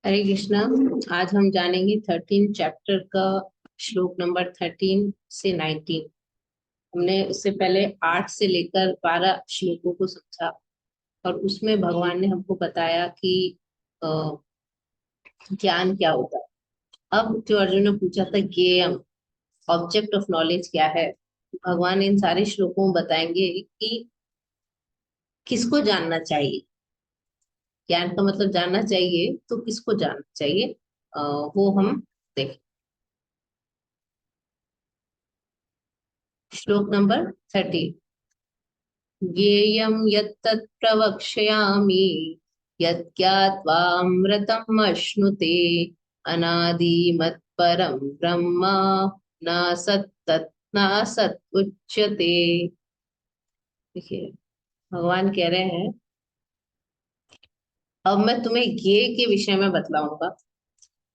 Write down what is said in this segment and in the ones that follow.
हरे कृष्णा। आज हम जानेंगे 13 चैप्टर का श्लोक नंबर 13 से 19। हमने उससे पहले 8 से लेकर 12 श्लोकों को समझा और उसमें भगवान ने हमको बताया कि अ, ज्ञान क्या होता है। अब जो अर्जुन ने पूछा था ज्ञेयम, ऑब्जेक्ट ऑफ नॉलेज क्या है, भगवान इन सारे श्लोकों में बताएंगे कि किसको जानना चाहिए। ज्ञान का मतलब जानना चाहिए, तो किसको जानना चाहिए वो हम देखें। श्लोक नंबर 13। ज्ञेयं यत्तत् प्रवक्ष्यामि यज्ञात्वामृतम् अश्नुते अनादिमत्परं ब्रह्म न सत्तत् न सत् उच्यते। देखिए, भगवान कह रहे हैं अब मैं तुम्हें ज्ञेय के विषय में बतलाऊंगा,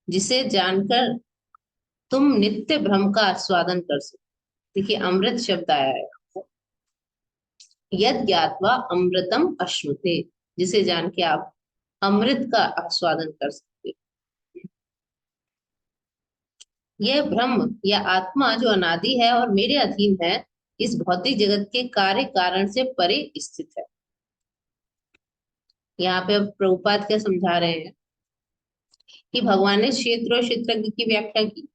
जिसे जानकर तुम नित्य ब्रह्म का आस्वादन कर सकते। देखिए, अमृत शब्द आया है। यद ज्ञात्वा अमृतम अश्नुते, जिसे जान के आप अमृत का आस्वादन कर सकते हो। यह ब्रह्म या आत्मा जो अनादि है और मेरे अधीन है, इस भौतिक जगत के कार्य कारण से परे स्थित है। यहाँ पे अब प्रभुपाद क्या समझा रहे हैं कि भगवान ने क्षेत्र और क्षेत्रज्ञ की व्याख्या की।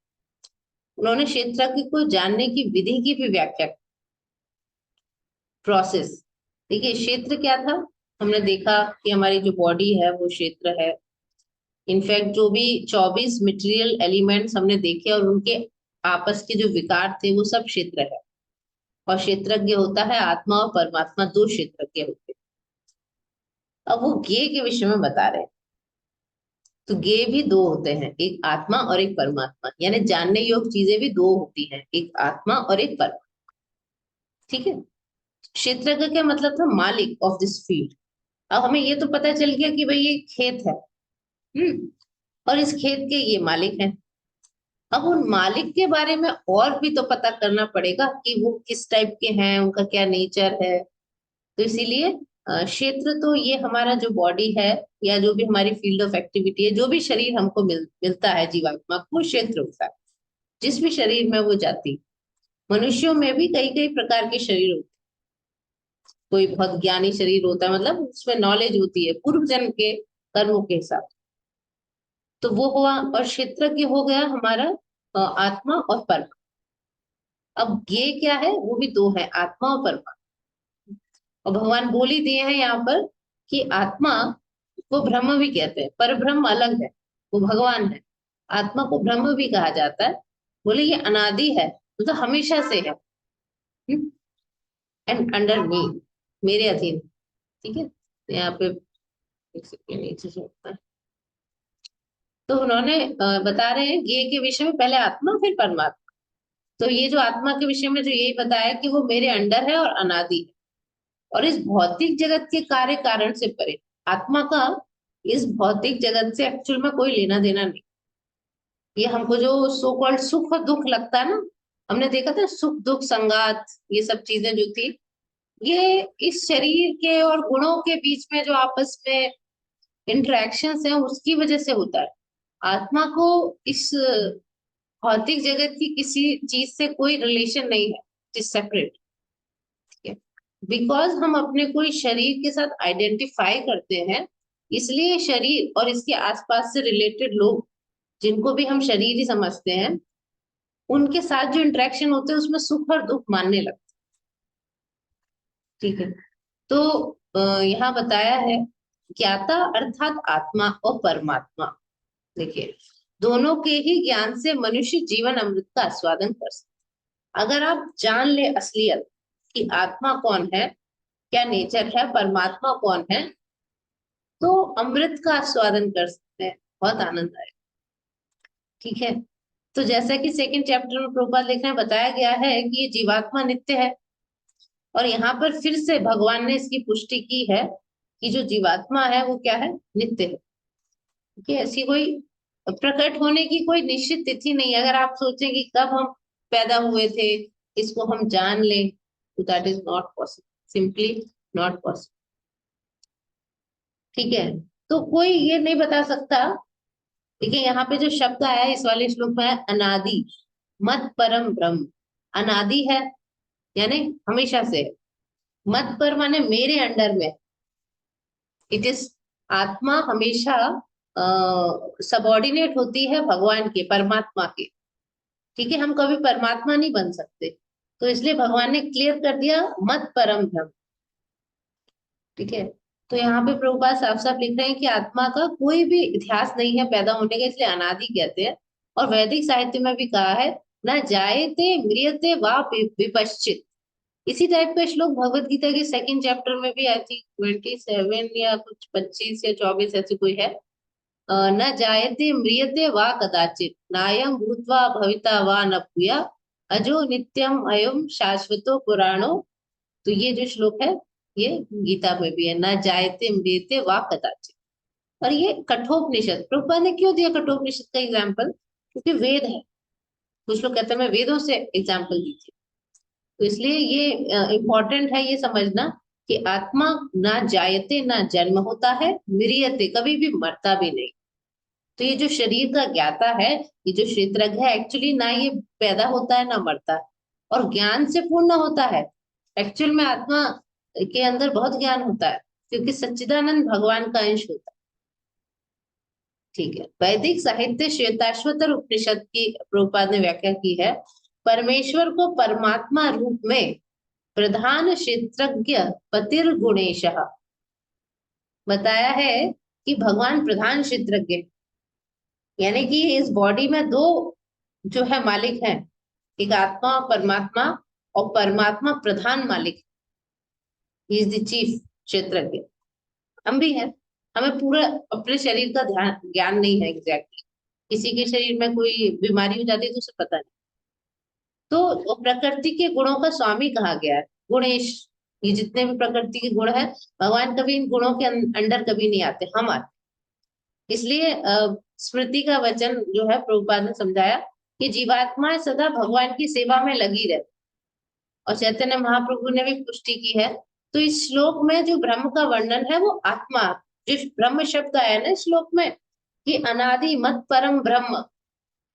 उन्होंने क्षेत्रज्ञ को जानने की विधि की भी व्याख्या की, प्रोसेस। देखिए, क्षेत्र क्या था, हमने देखा कि हमारी जो बॉडी है वो क्षेत्र है। इनफैक्ट जो भी 24 मटेरियल एलिमेंट्स हमने देखे और उनके आपस के जो विकार थे वो सब क्षेत्र है। और क्षेत्रज्ञ होता है आत्मा और परमात्मा, दो क्षेत्रज्ञ होते हैं। अब वो ज्ञेय के विषय में बता रहे हैं। तो ज्ञेय भी दो होते हैं, एक आत्मा और एक परमात्मा, यानी जानने योग्य चीजें भी दो होती हैं, एक आत्मा और एक परमात्मा। ठीक है। क्षेत्रज्ञ का मतलब था मालिक ऑफ दिस फील्ड। अब हमें ये तो पता चल गया कि भाई ये खेत है। और इस खेत के ये मालिक हैं। अब उन मालिक के बारे में और भी तो पता करना पड़ेगा कि वो किस टाइप के हैं, उनका क्या नेचर है। तो इसीलिए क्षेत्र तो ये हमारा जो बॉडी है, या जो भी हमारी फील्ड ऑफ एक्टिविटी है, जो भी शरीर हमको मिलता है जीवात्मा को, क्षेत्र होता है। जिस भी शरीर में वो जाती। मनुष्यों में भी कई कई प्रकार के शरीर होते हैं। कोई बहुत ज्ञानी शरीर होता है, मतलब उसमें नॉलेज होती है पूर्व जन्म के कर्मों के हिसाब से। तो वो हुआ। और क्षेत्रज्ञ हो गया हमारा आत्मा और परमात्मा। अब ये क्या है, वो भी दो है, आत्मा और परमात्मा। और भगवान बोल ही दिए हैं यहाँ पर कि आत्मा को ब्रह्म भी कहते हैं, पर ब्रह्म अलग है, वो भगवान है। आत्मा को ब्रह्म भी कहा जाता है। बोले ये अनादि है, मतलब हमेशा से है। एंड अंडर मी, मेरे अधीन। ठीक है, तो यहाँ पे एक सेकंड नीचे से होता है। तो उन्होंने बता रहे हैं ये के विषय में, पहले आत्मा फिर परमात्मा। तो ये जो आत्मा के विषय में जो यही बताया कि वो मेरे अंडर है और अनादि है, और इस भौतिक जगत के कार्य कारण से परे। आत्मा का इस भौतिक जगत से एक्चुअल में कोई लेना देना नहीं। ये हमको जो सो कॉल्ड सुख और दुख लगता है ना, हमने देखा था सुख दुख संगात, ये सब चीजें जो थी, ये इस शरीर के और गुणों के बीच में जो आपस में इंटरेक्शंस हैं उसकी वजह से होता है। आत्मा को इस भौतिक जगत की किसी चीज से कोई रिलेशन नहीं है, इट इज सेपरेट। बिकॉज हम अपने कोई शरीर के साथ आइडेंटिफाई करते हैं, इसलिए शरीर और इसके आसपास से रिलेटेड लोग, जिनको भी हम शरीर ही समझते हैं, उनके साथ जो इंटरेक्शन होते हैं उसमें सुख और दुख मानने लगते हैं। ठीक है। तो यहाँ बताया है ज्ञाता अर्थात आत्मा और परमात्मा। देखिए, दोनों के ही ज्ञान से मनुष्य जीवन अमृत का आस्वादन कर सकता। अगर आप जान ले असलियत कि आत्मा कौन है, क्या नेचर है, परमात्मा कौन है, तो अमृत का आस्वादन कर सकते हैं, बहुत आनंद आएगा। ठीक है। तो जैसा कि सेकंड चैप्टर में प्रभुपाद लिखने में बताया गया है कि ये जीवात्मा नित्य है। और यहाँ पर फिर से भगवान ने इसकी पुष्टि की है कि जो जीवात्मा है वो क्या है, नित्य है। कि ऐसी कोई प्रकट होने की कोई निश्चित तिथि नहीं है। अगर आप सोचें कि कब हम पैदा हुए थे, इसको हम जान लें, तो that is not possible, simply not possible. ठीक है। तो कोई ये नहीं बता सकता ठीक है, यहाँ पे जो शब्द आया है इस वाले श्लोक में है अनादि, मत परम ब्रह्म। अनादि है यानी हमेशा से है। मत पर माने मेरे अंडर में। इट इज, आत्मा हमेशा सबॉर्डिनेट होती है भगवान के, परमात्मा के। ठीक है, हम कभी परमात्मा नहीं बन सकते, तो इसलिए भगवान ने क्लियर कर दिया मत परम ब्रह्म। ठीक है, तो यहाँ पे प्रभुपाद साफ साफ लिख रहे हैं कि आत्मा का कोई भी इतिहास नहीं है पैदा होने का, इसलिए अनादि कहते हैं। और वैदिक साहित्य में भी कहा है न जायते म्रियते वा विपश्चित। इसी टाइप का श्लोक भगवत गीता के सेकंड चैप्टर में भी, आई थिंक 27 या कुछ 25 या 24 ऐसे कोई है। न जायते म्रियते वा कदाचित नायं भूत्वा भविता वा न भूया अजो नित्यम अयम शाश्वतो पुराणो। तो ये जो श्लोक है ये गीता में भी है, न जायते म्रियते वा कदाचित। और ये कठोपनिषद, प्रभुपाद ने क्यों दिया कठोपनिषद का एग्जाम्पल? क्योंकि वेद है। कुछ लोग कहते हैं मैं वेदों से एग्जाम्पल दी थी, तो इसलिए ये इम्पोर्टेंट है ये समझना कि आत्मा ना जायते ना जन्म होता है, म्रियते कभी भी मरता भी नहीं। तो ये जो शरीर का ज्ञाता है, ये जो क्षेत्रज्ञ है, एक्चुअली ना ये पैदा होता है ना मरता है, और ज्ञान से पूर्ण होता है। एक्चुअल में आत्मा के अंदर बहुत ज्ञान होता है, क्योंकि सच्चिदानंद भगवान का अंश होता है। ठीक है, वैदिक साहित्य श्वेताश्वतर उपनिषद की प्रभुपाद ने व्याख्या की है, परमेश्वर को परमात्मा रूप में प्रधान क्षेत्रज्ञ पतिर्गुणेश बताया है कि भगवान प्रधान क्षेत्रज्ञ, यानी कि इस बॉडी में दो जो है मालिक हैं, एक आत्मा और परमात्मा, और परमात्मा प्रधान मालिक, इज द चीफ क्षेत्रज्ञ। हम भी हैं, हमें पूरा अपने शरीर का ध्यान ज्ञान नहीं है एग्जैक्टली। किसी के शरीर में कोई बीमारी हो जाती है तो उसे पता नहीं। तो प्रकृति के गुणों का स्वामी कहा गया है, गुणेश। ये जितने भी प्रकृति के गुण है, भगवान कभी इन गुणों के अंडर कभी नहीं आते, हम आते। इसलिए स्मृति का वचन जो है प्रभुपाद ने समझाया कि जीवात्मा सदा भगवान की सेवा में लगी रहती, और चैतन्य महाप्रभु ने भी पुष्टि की है। तो इस श्लोक में जो ब्रह्म का वर्णन है वो आत्मा, जो ब्रह्म शब्द आया ना इस श्लोक में, कि अनादि मत परम ब्रह्म,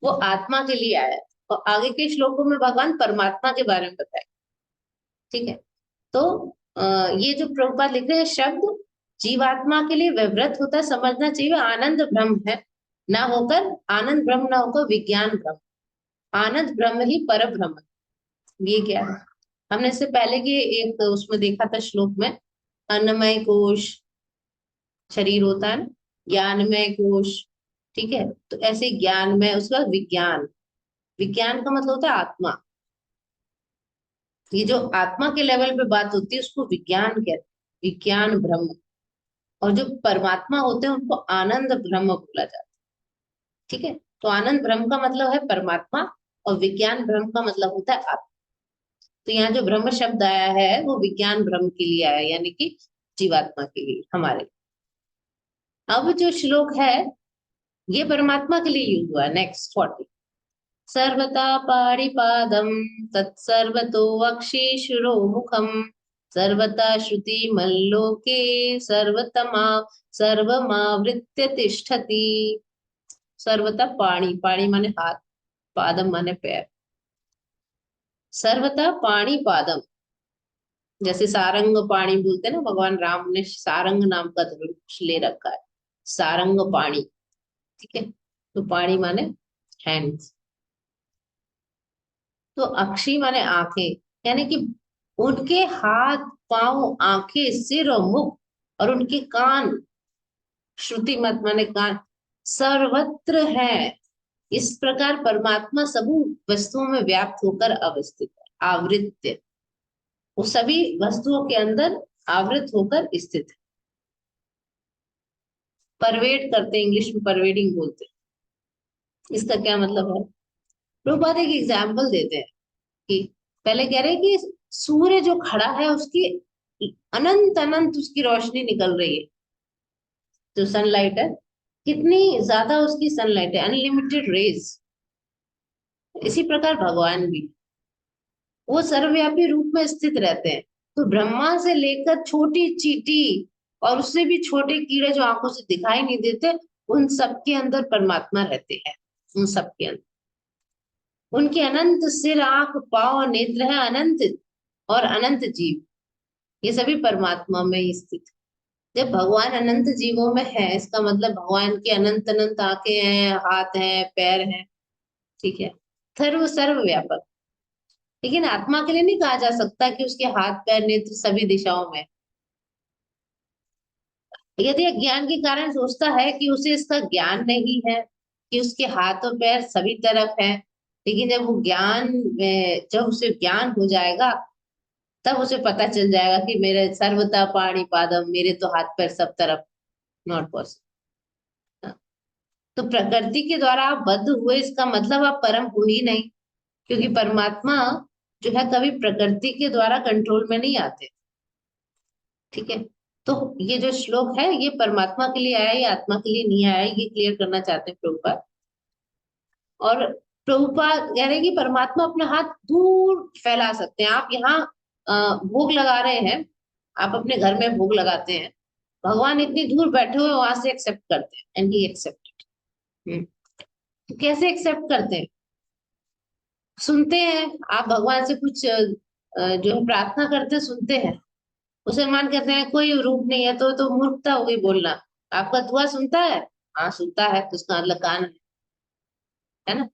वो आत्मा के लिए आया है। और आगे के श्लोकों में भगवान परमात्मा के बारे में बताए। ठीक है, तो ये जो प्रभुपाद लिख रहे हैं शब्द जीवात्मा के लिए विवृत होता है, समझना चाहिए आनंद ब्रह्म है, ना होकर आनंद ब्रह्म, ना होकर विज्ञान ब्रह्म। आनंद ब्रह्म ही पर ब्रह्म है। ये क्या है, हमने इससे पहले की एक उसमें देखा था श्लोक में, अन्नमय कोश शरीर होता है ना, ज्ञानमय कोश। ठीक है, तो ऐसे ज्ञान में उसके बाद विज्ञान, विज्ञान का मतलब होता है आत्मा। ये जो आत्मा के लेवल पे बात होती है उसको विज्ञान कहते हैं, विज्ञान ब्रह्म। और जो परमात्मा होते हैं उनको आनंद ब्रह्म बोला जाता है। ठीक है, तो आनंद ब्रह्म का मतलब है परमात्मा, और विज्ञान ब्रह्म का मतलब होता है आत्मा। तो यहाँ जो ब्रह्म शब्द आया है वो विज्ञान ब्रह्म के लिए आया, यानी कि जीवात्मा के लिए, हमारे। अब जो श्लोक है ये परमात्मा के लिए यूज हुआ। नेक्स्ट 40, सर्वता पाणिपादं तत्सर्वतो वक्षिशुरो मुखम सर्वता श्रुति मल्लोके सर्वतमा सर्वमावृत्य तिष्ठति। सर्वता पाणी, पाणी माने हाथ, पादम माने पैर। सर्वता पाणी पादम, जैसे सारंग पाणी बोलते हैं ना, भगवान राम ने सारंग नाम का धनुष ले रखा है, सारंग पाणी। ठीक है, तो पाणी माने हैंड्स। तो अक्षी माने आंखें, यानी कि उनके हाथ पांव आंखें सिर और मुख, और उनके कान, श्रुति मत माने कान, सर्वत्र है। इस प्रकार परमात्मा सभी वस्तुओं में व्याप्त होकर अवस्थित है, आवृत्य, वो सभी वस्तुओं के अंदर आवृत होकर स्थित है। परवेड करते, इंग्लिश में परवेडिंग बोलते हैं। इसका क्या मतलब है? प्रभुपाद एक एग्जाम्पल देते हैं कि पहले कह रहे हैं कि सूर्य जो खड़ा है उसकी अनंत अनंत उसकी रोशनी निकल रही है, जो सनलाइट है, कितनी ज्यादा उसकी सनलाइट है, अनलिमिटेड रेज। इसी प्रकार भगवान भी, वो सर्वव्यापी रूप में स्थित रहते हैं। तो ब्रह्मा से लेकर छोटी चींटी और उससे भी छोटे कीड़े जो आंखों से दिखाई नहीं देते, उन सबके अंदर परमात्मा रहते हैं, उन सबके अंदर। उनके अनंत सिर, आंख, पांव, नेत्र है, अनंत और अनंत जीव, ये सभी परमात्मा में ही स्थित। जब भगवान अनंत जीवों में है, इसका मतलब भगवान की अनंत अनंत आंखें हैं, हाथ हैं, पैर हैं, ठीक है, सर्वव्यापक। लेकिन आत्मा के लिए नहीं कहा जा सकता कि उसके हाथ पैर नेत्र सभी दिशाओं में। यदि अज्ञान के कारण सोचता है कि उसे इसका ज्ञान नहीं है कि उसके हाथ और पैर सभी तरफ है, लेकिन जब वो जब उसे ज्ञान हो जाएगा, तब उसे पता चल जाएगा कि मेरे सर्वथा पाणि पादम, मेरे तो हाथ पैर सब तरफ। Not possible. तो प्रकृति के द्वारा आप बद्ध हुए, इसका मतलब आप परम हो ही नहीं, क्योंकि परमात्मा जो है कभी प्रकृति के द्वारा कंट्रोल में नहीं आते। ठीक है, तो ये जो श्लोक है ये परमात्मा के लिए आया, ये आत्मा के लिए नहीं आया, ये क्लियर करना चाहते हैं प्रभुपाद। और प्रभुपाद कह रहे हैं कि परमात्मा अपना हाथ दूर फैला सकते हैं। आप यहाँ भोग लगा रहे हैं, आप अपने घर में भोग लगाते हैं, भगवान इतनी दूर बैठे हुए वहां से एक्सेप्ट करते हैं, एंड ही एक्सेप्टेड। तो कैसे एक्सेप्ट करते हैं? सुनते हैं, आप भगवान से कुछ जो है प्रार्थना करते हैं, सुनते हैं। मुसलमान कहते हैं कोई रूप नहीं है, तो मूर्खता हो गई बोलना। आपका दुआ सुनता है? हाँ सुनता है, तो उसका मतलब कान है ना।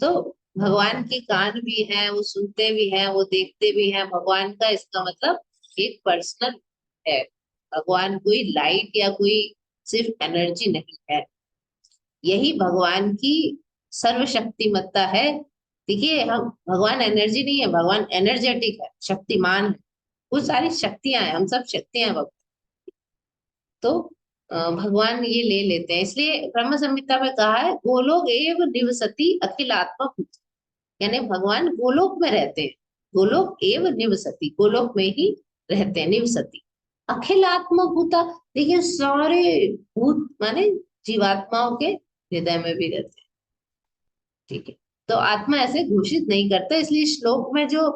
तो भगवान के कान भी हैं, वो सुनते भी हैं, वो देखते भी हैं भगवान का, इसका मतलब एक पर्सनल है। भगवान कोई लाइट या कोई सिर्फ एनर्जी नहीं है। यही भगवान की सर्वशक्तिमत्ता है। देखिए, हम भगवान एनर्जी नहीं है, भगवान एनर्जेटिक है, शक्तिमान है, वो सारी शक्तियां हैं, हम सब शक्तियां हैं भगवान। तो भगवान ये ले लेते हैं, इसलिए ब्रह्म संहिता में कहा है गोलोक एव निवसति अखिलात्मा भूत, यानी भगवान गोलोक में रहते हैं। गोलोक एव निवसति, गोलोक में ही रहते हैं, निवसति। अखिलात्मा भूता, देखिए सारे भूत माने जीवात्माओं के हृदय में भी रहते हैं। ठीक है, तो आत्मा ऐसे घोषित नहीं करता, इसलिए श्लोक में जो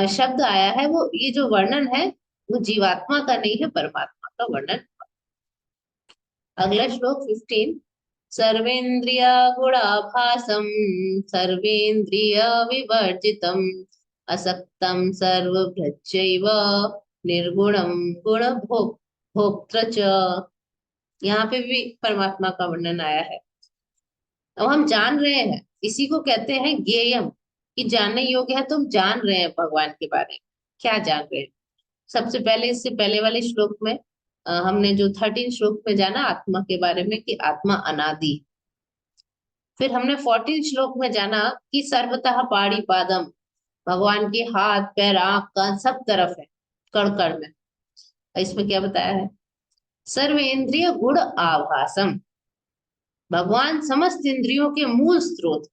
शब्द आया है, वो ये जो वर्णन है वो जीवात्मा का नहीं है, परमात्मा का वर्णन। अगला श्लोक 15, सर्वेन्द्रिय गुणाभासम सर्वेन्द्रिय विवर्जितम असक्तम सर्वभृच्चैव निर्गुणम गुण भोक्तृ च। यहाँ पे भी परमात्मा का वर्णन आया है। अब हम जान रहे हैं, इसी को कहते हैं ज्ञेयम, कि जानने योग्य है, तुम जान रहे हैं भगवान के बारे में। क्या जान रहे हैं? सबसे पहले, इससे पहले वाले श्लोक में हमने जो 13 श्लोक में जाना आत्मा के बारे में कि आत्मा अनादि। फिर हमने 14 श्लोक में जाना कि सर्वतः पाड़ी पादम, भगवान के हाथ पैर आंख कान सब तरफ है, कण कण में। इसमें क्या बताया है? सर्वेंद्रिय गुण आभासम, भगवान समस्त इंद्रियों के मूल स्रोत,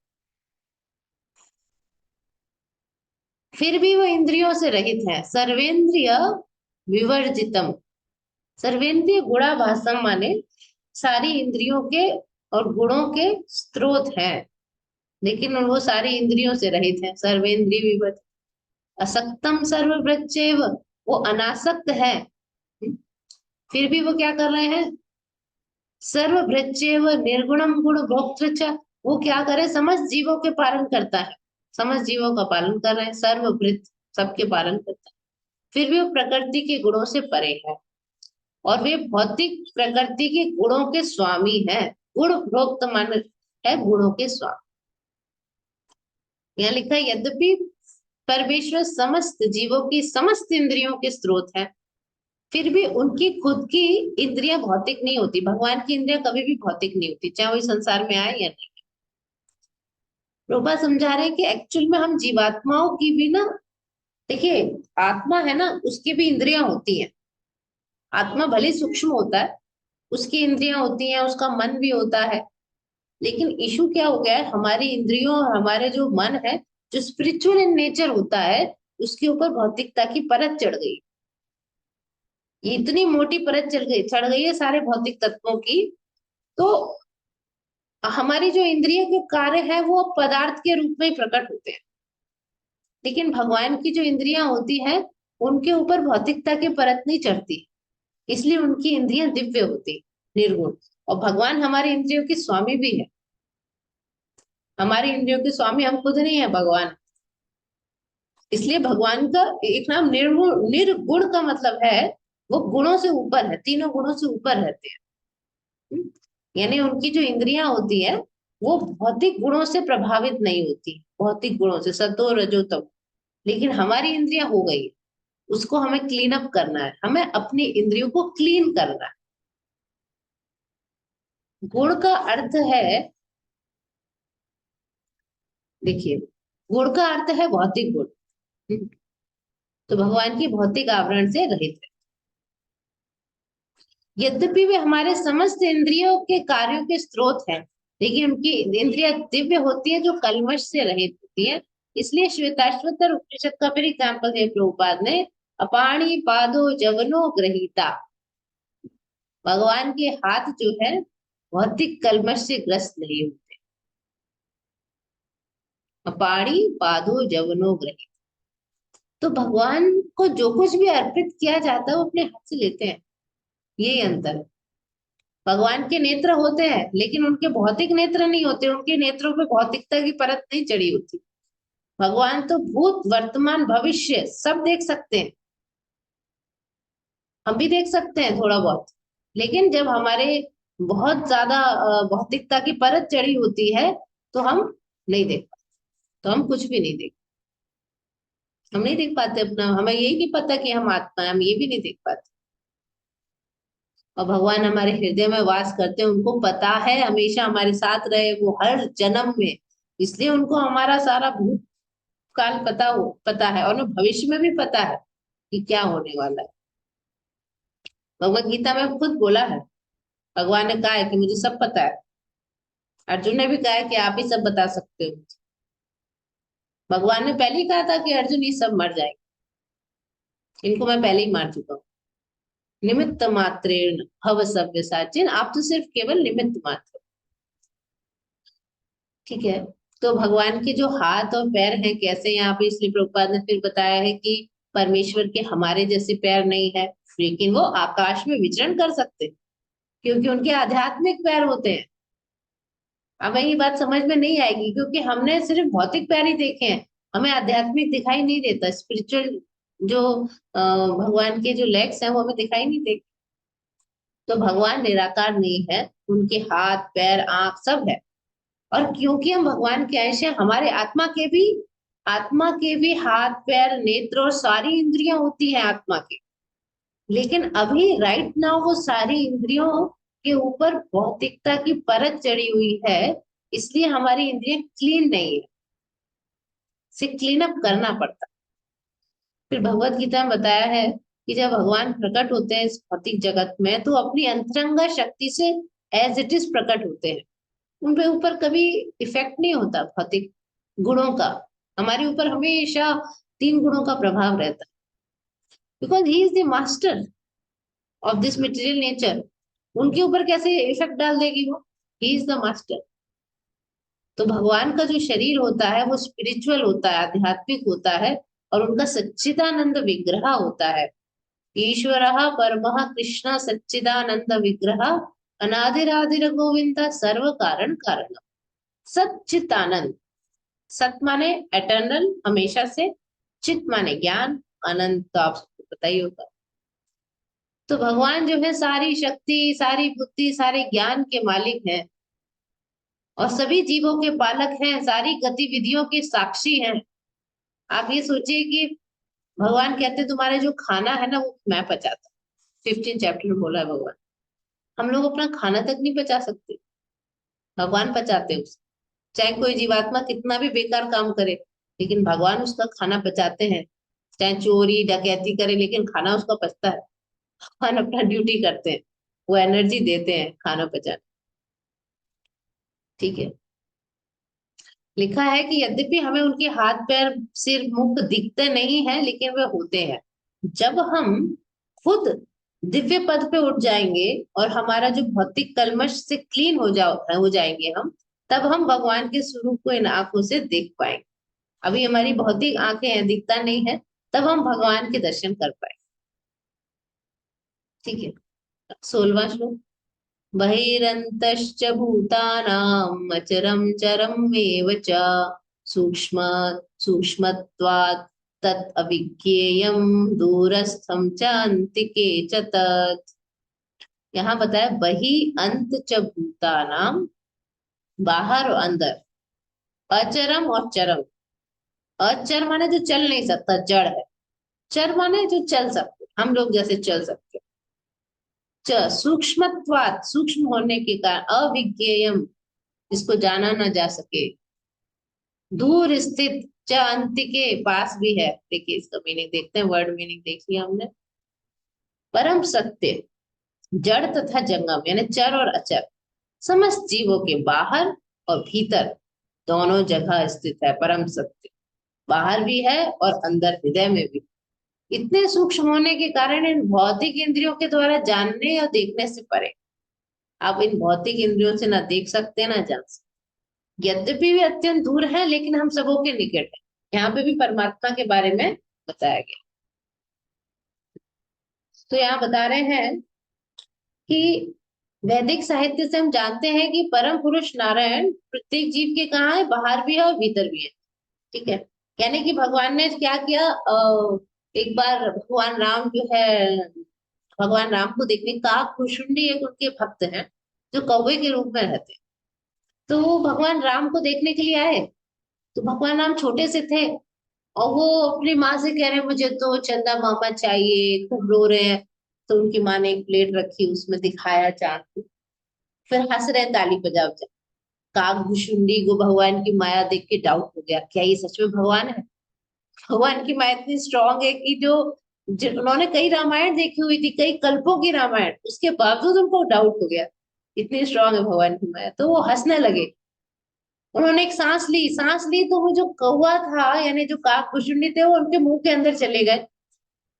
फिर भी वो इंद्रियों से रहित है। सर्वेंद्रिय विवर्जितम, सर्वेंद्रिय गुणाभासम माने सारी इंद्रियों के और गुणों के स्रोत हैं, लेकिन वो सारी इंद्रियों से रहित है। सर्वेंद्रिय विवर्जित, असक्तम सर्ववृच्चैव, वो अनासक्त है, फिर भी वो क्या कर रहे हैं? सर्वभृच्चैव निर्गुणम गुण भोक्तृ च, वो क्या करे? समस्त जीवों के पालन करता है, समस्त जीवों का पालन कर रहे हैं, सर्वभृत सबके पालन करता है। फिर भी वो प्रकृति के गुणों से परे है, और वे भौतिक प्रकृति के गुणों के स्वामी हैं। गुण भोक्त मान है गुणों के स्वामी। यहाँ लिखा है यद्यपि परमेश्वर समस्त जीवों की समस्त इंद्रियों के स्रोत है, फिर भी उनकी खुद की इंद्रियां भौतिक नहीं होती। भगवान की इंद्रियां कभी भी भौतिक नहीं होती, चाहे वो इस संसार में आए या नहीं। रूपा समझा रहे हैं कि एक्चुअल में हम जीवात्माओं की भी ना, देखिए आत्मा है ना, उसकी भी इंद्रियां होती हैं। आत्मा भले सूक्ष्म होता है, उसकी इंद्रियां होती हैं, उसका मन भी होता है, लेकिन इशू क्या हो गया है, हमारी इंद्रियों और हमारे जो मन है, जो स्पिरिचुअल इन नेचर होता है, उसके ऊपर भौतिकता की परत चढ़ गई। ये इतनी मोटी परत चढ़ गई है सारे भौतिक तत्वों की। तो हमारी जो इंद्रिय के कार्य है वो पदार्थ के रूप में ही प्रकट होते हैं, लेकिन भगवान की जो इंद्रियां होती हैं उनके ऊपर भौतिकता की परत नहीं चढ़ती, इसलिए उनकी इंद्रियां दिव्य होती। निर्गुण। और भगवान हमारे इंद्रियों के स्वामी भी है। हमारे इंद्रियों के स्वामी हम खुद नहीं है, भगवान। इसलिए भगवान का एक नाम निर्गुण, निर्गुण का मतलब है वो गुणों से ऊपर है, तीनों गुणों से ऊपर रहते हैं। यानी उनकी जो इंद्रियां होती है वो भौतिक गुणों से प्रभावित नहीं होती, भौतिक गुणों से, सतो रजो तमो। लेकिन हमारी इंद्रियां हो गई, उसको हमें क्लीन अप करना है, हमें अपनी इंद्रियों को क्लीन करना है। गुण का अर्थ है, देखिए, गुण का अर्थ है भौतिक गुण। तो भगवान की भौतिक आवरण से रहित है। यद्यपि वे हमारे समस्त इंद्रियों के कार्यों के स्रोत हैं, लेकिन उनकी इंद्रियां दिव्य होती है, जो कल्मश से रहित होती है। इसलिए श्वेताश्वतर उपनिषद का फिर एग्जाम्पल दिया प्रभुपाद ने, अपाणी पादो जवनो ग्रहीता। भगवान के हाथ जो है भौतिक कल्मश से ग्रस्त नहीं होते। अपाणी पादो जवनो ग्रहीता। तो भगवान को जो कुछ भी अर्पित किया जाता है वो अपने हाथ से लेते हैं, यही अंतर है। भगवान के नेत्र होते हैं लेकिन उनके भौतिक नेत्र नहीं होते, उनके नेत्रों पे भौतिकता की परत नहीं चढ़ी होती। भगवान तो भूत वर्तमान भविष्य सब देख सकते हैं, हम भी देख सकते हैं थोड़ा बहुत। लेकिन जब हमारे बहुत ज्यादा भौतिकता की परत चढ़ी होती है तो हम नहीं देख पाते, तो हम कुछ भी नहीं देख, हम नहीं देख पाते अपना, हमें यही नहीं पता कि हम आत्मा है, हम ये भी नहीं देख पाते। और भगवान हमारे हृदय में वास करते हैं, उनको पता है हमेशा हमारे साथ रहे वो हर जन्म में, इसलिए उनको हमारा सारा भूतकाल पता है, और उन्हें भविष्य में भी पता है कि क्या होने वाला है। भगवत गीता में खुद बोला है, भगवान ने कहा है कि मुझे सब पता है। अर्जुन ने भी कहा है कि आप ही सब बता सकते हो। भगवान ने पहले ही कहा था कि अर्जुन ये सब मर जाएंगे, इनको मैं पहले ही मार चुका हूँ। निमित्त मात्रेण भव सव्यसाचिन, आप तो सिर्फ केवल निमित्त मात्र। ठीक है। तो भगवान के जो हाथ और पैर हैं कैसे, यहाँ पे इसलिए प्रभुपाद ने फिर बताया है कि परमेश्वर के हमारे जैसे पैर नहीं है, लेकिन वो आकाश में विचरण कर सकते हैं, क्योंकि उनके आध्यात्मिक पैर होते हैं। अब ये बात समझ में नहीं आएगी क्योंकि हमने सिर्फ भौतिक पैर ही देखे हैं, हमें आध्यात्मिक दिखाई नहीं देता, स्पिरिचुअल जो भगवान के जो लेग्स हैं वो हमें दिखाई नहीं देते। तो भगवान निराकार नहीं है, उनके हाथ पैर आंख सब है। और क्योंकि हम भगवान के अंश हैं, हमारे आत्मा के भी हाथ पैर नेत्र और सारी इंद्रियां होती हैं आत्मा की। लेकिन अभी राइट नाउ वो सारी इंद्रियों के ऊपर भौतिकता की परत चढ़ी हुई है, इसलिए हमारी इंद्रियां क्लीन नहीं है, से क्लीन अप करना पड़ता। फिर भगवत गीता में बताया है कि जब भगवान प्रकट होते हैं इस भौतिक जगत में तो अपनी अंतरंगा शक्ति से एज इट इज प्रकट होते हैं, उनके ऊपर कभी इफेक्ट नहीं होता भौतिक गुणों का। हमारे ऊपर हमेशा तीन गुणों का प्रभाव रहता है, because he is the master of this material nature. उनके ऊपर कैसे इफेक्ट डाल देगी वो, ही इज द मास्टर। तो भगवान का जो शरीर होता है वो स्पिरिचुअल होता है, आध्यात्मिक होता है, और उनका सच्चिदानंद विग्रह होता है। ईश्वर परमः कृष्ण सच्चिदानंद विग्रह, अनादिरादिर गोविंद सर्व कारण कारण। सच्चिदानंद, सत माने एटर्नल हमेशा से, चित माने ज्ञान, अनंत तो आप सबको पता ही होगा। तो भगवान जो है सारी शक्ति सारी बुद्धि सारे ज्ञान के मालिक हैं, और सभी जीवों के पालक हैं, सारी गतिविधियों के साक्षी हैं। आप ये सोचिए कि भगवान कहते तुम्हारे जो खाना है ना वो मैं पचाता, 15 चैप्टर में बोला है भगवान। हम लोग अपना खाना तक नहीं पचा सकते, भगवान पचाते हैं उसे। चाहे कोई जीवात्मा कितना भी बेकार काम करे, लेकिन भगवान उसका खाना पचाते हैं। चाहे चोरी डकैती करे लेकिन खाना उसका पचता है, भगवान अपना ड्यूटी करते हैं, वो एनर्जी देते हैं खाना पचाने। ठीक है। लिखा है कि यद्यपि हमें उनके हाथ पैर सिर मुख दिखते नहीं है लेकिन वे होते हैं। जब हम खुद दिव्य पद पे उठ जाएंगे और हमारा जो भौतिक कल्मश से क्लीन हो जाएंगे हम, तब हम भगवान के स्वरूप को इन आंखों से देख पाएंगे। अभी हमारी भौतिक आंखें हैं, दिखता नहीं है, तब हम भगवान के दर्शन कर पाएंगे। ठीक है। 16वां श्लोक। बहिरन्तश्च भूतानाम् अचरं चरमेव च सूक्ष्म सूक्ष्मत्वात् तत् अविज्ञेयं दूरस्थं च अन्तिके च तत्। यहाँ बताया बहि अंत च भूतानाम, बाहर और अंदर, अचरम और चरम। अचर माने जो चल नहीं सकता, जड़ है। चर माने जो चल सकते, हम लोग जैसे चल सकते। च सूक्ष्मत्वात्, सूक्ष्म होने के कारण, अविज्ञेयम, जिसको जाना ना जा सके, दूर स्थित, च अंतिके, पास भी है। देखिए इसका मीनिंग देखते हैं, वर्ड मीनिंग देख लिया हमने। परम सत्य, जड़ तथा जंगम यानी चर और अचर, समस्त जीवों के बाहर और भीतर दोनों जगह स्थित है परम सत्य। बाहर भी है और अंदर हृदय में भी। इतने सूक्ष्म होने के कारण इन भौतिक इंद्रियों के द्वारा जानने और देखने से परे। आप इन भौतिक इंद्रियों से ना देख सकते ना जान सकते। यद्यपि वे अत्यंत दूर है लेकिन हम सबों के निकट है। यहाँ पे भी परमात्मा के बारे में बताया गया। तो यहाँ बता रहे हैं कि वैदिक साहित्य से हम जानते हैं कि परम पुरुष नारायण प्रत्येक जीव के कहाँ है, बाहर भी है और भीतर भी है। ठीक है, यानी कि भगवान ने क्या किया, एक बार भगवान राम जो है, भगवान राम को देखने, काक भुशुंडी एक उनके भक्त हैं जो कौवे के रूप में रहते हैं। तो वो भगवान राम को देखने के लिए आए। तो भगवान राम छोटे से थे और वो अपनी माँ से कह रहे हैं मुझे तो चंदा मामा चाहिए, खूब रो रहे हैं। तो उनकी माँ ने एक प्लेट रखी, उसमें दिखाया चांद को। फिर हंस रहे हैं, ताली बजा बजा। काकभूषुंडी को भगवान की माया देख के डाउट हो गया, क्या ये सच में भगवान है। भगवान की माया इतनी स्ट्रांग है कि उन्होंने कई रामायण देखी हुई थी, कई कल्पों की रामायण, उसके बावजूद उनको डाउट हो गया। इतनी स्ट्रांग है भगवान की माया। तो वो हंसने लगे। उन्होंने एक सांस ली तो वो जो कौवा था यानी जो काकभूषुंडी थे, वो उनके मुंह के अंदर चले गए।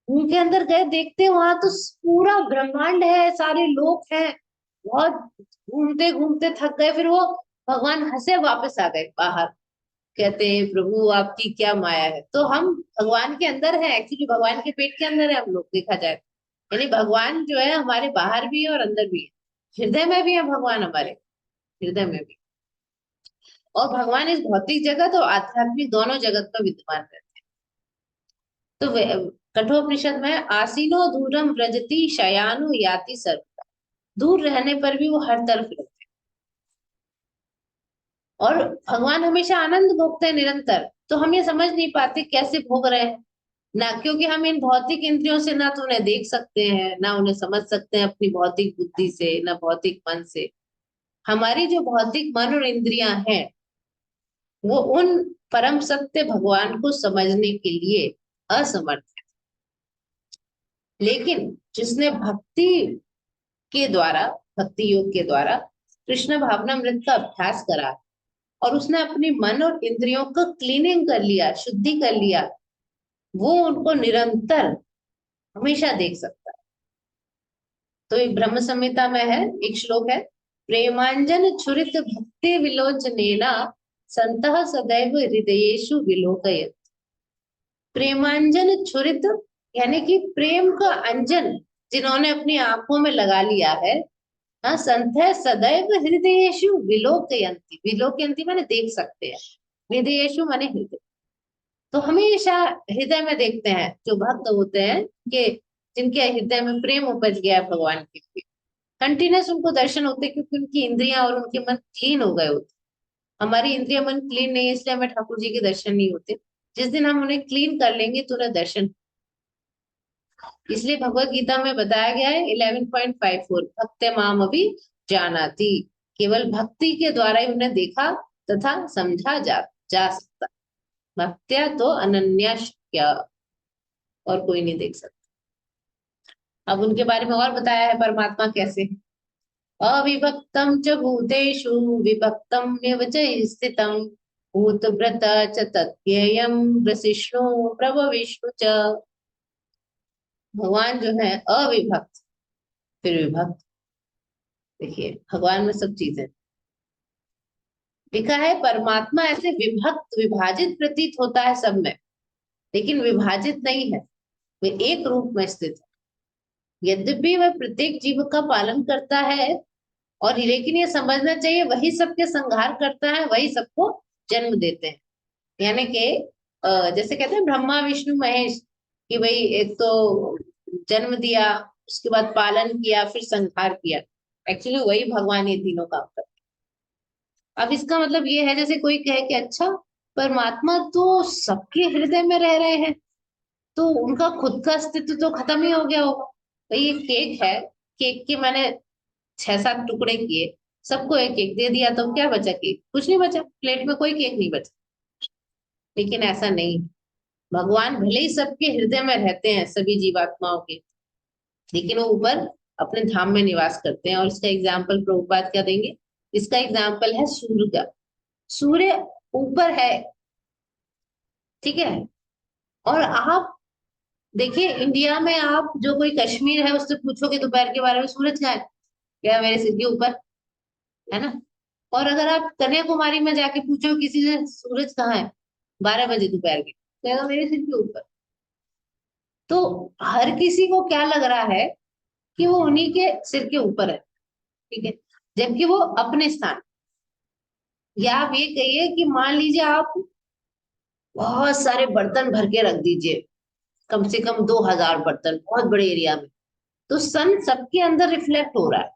मुंह के अंदर गए, देखते वहां तो पूरा ब्रह्मांड है, सारे लोग हैं। बहुत घूमते घूमते थक गए, फिर वो भगवान हंसे वापस आ गए बाहर। कहते हैं प्रभु आपकी क्या माया है। तो हम भगवान के अंदर है, एक्चुअली भगवान के पेट के अंदर है हम लोग, देखा जाए तो। यानी भगवान जो है हमारे बाहर भी है और अंदर भी है, हृदय में भी है भगवान हमारे, हृदय में भी। और भगवान इस भौतिक जगत और आध्यात्मिक दोनों जगत में विद्यमान रहते हैं। तो कठोपनिषद में आसीनो दूरम व्रजति शयानो याति सर्वदा, दूर रहने पर भी वो हर तरफ रहते हैं। और भगवान हमेशा आनंद भोगते हैं निरंतर। तो हम ये समझ नहीं पाते कैसे भोग रहे हैं ना, क्योंकि हम इन भौतिक इंद्रियों से ना तो उन्हें देख सकते हैं, ना उन्हें समझ सकते हैं अपनी भौतिक बुद्धि से, ना भौतिक मन से। हमारी जो भौतिक मन और इंद्रियां हैं वो उन परम सत्य भगवान को समझने के लिए असमर्थ है। लेकिन जिसने भक्ति के द्वारा, भक्ति योग के द्वारा कृष्ण भावनामृत का अभ्यास करा और उसने अपनी मन और इंद्रियों को क्लीनिंग कर लिया, शुद्धि कर लिया, वो उनको निरंतर हमेशा देख सकता है। तो एक ब्रह्म संहिता में है, एक श्लोक है, प्रेमांजन छुरित भक्ति विलोचनेना संतः सदैव हृदयेषु विलोकयत्। प्रेमांजन छुरित यानी कि प्रेम का अंजन जिन्होंने अपनी आंखों में लगा लिया है। हाँ, संत है सदैव हृदयेषु विलोकयन्ति, विलोकयन्ति माने देख सकते हैं, हृदयेषु माने हृदय। तो हमेशा हृदय में देखते हैं जो भक्त होते हैं, कि जिनके हृदय में प्रेम उपज गया है भगवान के लिए, कंटिन्यूस उनको दर्शन होते हैं, क्योंकि उनकी इंद्रियां और उनके मन क्लीन हो गए होते। हमारी इंद्रिया मन क्लीन नहीं है, इसलिए हमें ठाकुर जी के दर्शन नहीं होते। जिस दिन हम उन्हें क्लीन कर लेंगे तो उन्हें दर्शन। इसलिए भगवत गीता में बताया गया है 11.54, भक्त माम अभी जानाति, केवल भक्ति के द्वारा ही उन्हें देखा तथा समझा जा सकता। भक्त्या तो अनन्या शक्या, और कोई नहीं देख सकता। अब उनके बारे में और बताया है परमात्मा कैसे है। अविभक्तम च भूतेषु विभक्तम एव च स्थितम भूतभृत च तत्ज्ञेयम् ग्रसिष्णु प्रभविष्णु च। भगवान जो है अविभक्त फिर विभक्त। देखिए भगवान में सब चीजें, लिखा है परमात्मा ऐसे विभक्त विभाजित प्रतीत होता है सब में, लेकिन विभाजित नहीं है, वे एक रूप में स्थित है। यद्यपि वह प्रत्येक जीव का पालन करता है और लेकिन ये समझना चाहिए वही सबके संहार करता है, वही सबको जन्म देते हैं। यानी कि जैसे कहते हैं ब्रह्मा विष्णु महेश, कि भाई एक तो जन्म दिया, उसके बाद पालन किया, फिर संहार किया। एक्चुअली वही भगवान ये तीनों काम करते हैं। अब इसका मतलब ये है, जैसे कोई कहे कि अच्छा, परमात्मा तो सबके हृदय में रह रहे हैं, तो उनका खुद का अस्तित्व तो खत्म ही हो गया होगा। तो ये केक है, केक के मैंने 6-7 टुकड़े किए, सबको एक एक दे दिया, तो क्या बचा? केक? कुछ नहीं बचा, प्लेट में कोई केक नहीं बचा। लेकिन ऐसा नहीं, भगवान भले ही सबके हृदय में रहते हैं, सभी जीवात्माओं के, लेकिन वो ऊपर अपने धाम में निवास करते हैं। और इसका एग्जाम्पल प्रभुपाद क्या देंगे? इसका एग्जाम्पल है सूर्य का। सूर्य ऊपर है, ठीक है। और आप देखिए, इंडिया में आप जो कोई कश्मीर है उससे पूछोगे दोपहर के बारे में, सूरज कहाँ है? क्या मेरे सिर के ऊपर, है ना। और अगर आप कन्याकुमारी में जाके पूछो किसी से, सूरज कहाँ है 12 बजे दोपहर के, कहेगा मेरे सिर के ऊपर। तो हर किसी को क्या लग रहा है कि वो उन्हीं के सिर के ऊपर है, ठीक है, जबकि वो अपने स्थान। या आप ये कहिए कि मान लीजिए आप बहुत सारे बर्तन भर के रख दीजिए, कम से कम 2000 बर्तन, बहुत बड़े एरिया में, तो सन सबके अंदर रिफ्लेक्ट हो रहा है,